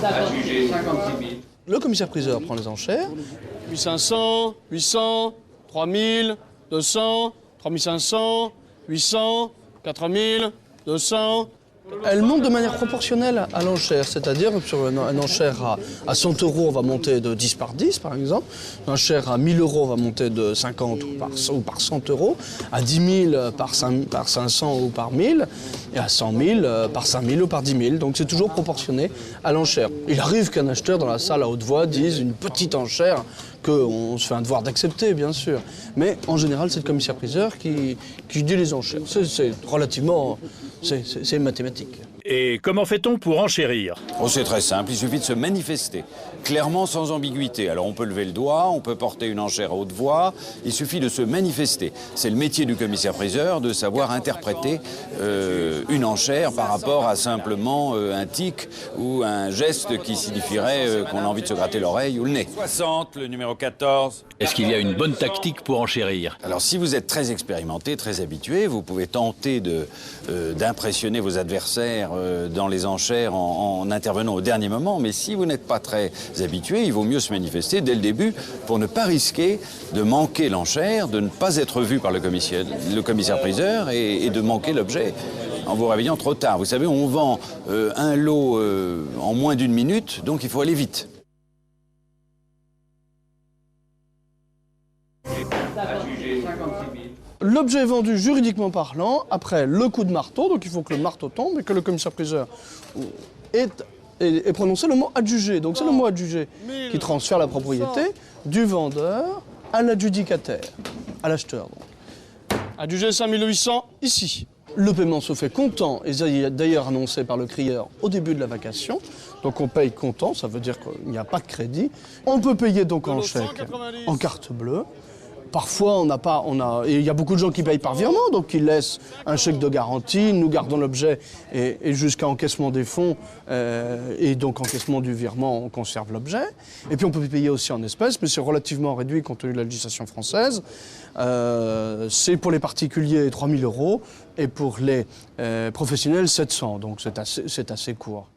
Adjugé 56 000. Le commissaire-priseur prend les enchères. 8500, 800, 3000, 200, 3500, 800, 4000, 200. Elle monte de manière proportionnelle à l'enchère, c'est-à-dire sur une enchère à 100 €, on va monter de 10 par 10 par exemple. Une enchère à 1000 €, on va monter de 50 ou par 100 €, à 10 000 par 500 ou par 1000, et à 100 000 par 5 000 ou par 10 000. Donc c'est toujours proportionné à l'enchère. Il arrive qu'un acheteur dans la salle à haute voix dise une petite enchère qu'on se fait un devoir d'accepter, bien sûr. Mais en général, c'est le commissaire-priseur qui dit les enchères. C'est relativement... c'est mathématique. Et comment fait-on pour enchérir? Oh, c'est très simple, il suffit de se manifester, clairement sans ambiguïté. Alors on peut lever le doigt, on peut porter une enchère à haute voix, il suffit de se manifester. C'est le métier du commissaire-priseur de savoir interpréter une enchère par rapport à simplement un tic ou un geste qui signifierait qu'on a envie de se gratter l'oreille ou le nez. 60, le numéro 14. Est-ce qu'il y a une bonne tactique pour enchérir? Alors si vous êtes très expérimenté, très habitué, vous pouvez tenter d'impressionner vos adversaires dans les enchères en intervenant au dernier moment, mais si vous n'êtes pas très habitué, il vaut mieux se manifester dès le début pour ne pas risquer de manquer l'enchère, de ne pas être vu par le commissaire-priseur et de manquer l'objet en vous réveillant trop tard. Vous savez, on vend un lot en moins d'une minute, donc il faut aller vite. Adjugé 56 000. L'objet est vendu juridiquement parlant après le coup de marteau, donc il faut que le marteau tombe et que le commissaire-priseur ait prononcé le mot adjugé. Donc c'est le mot adjugé qui transfère la propriété du vendeur à l'adjudicataire, à l'acheteur. Adjugé 5800, ici. Le paiement se fait comptant, et c'est d'ailleurs annoncé par le crieur au début de la vacation. Donc on paye comptant, ça veut dire qu'il n'y a pas de crédit. On peut payer donc en chèque, en carte bleue. Parfois, il y a beaucoup de gens qui payent par virement, donc ils laissent un chèque de garantie, nous gardons l'objet et jusqu'à encaissement des fonds et donc encaissement du virement, on conserve l'objet. Et puis on peut payer aussi en espèces, mais c'est relativement réduit compte tenu de la législation française. C'est pour les particuliers 3 000 € et pour les professionnels 700, donc c'est assez court.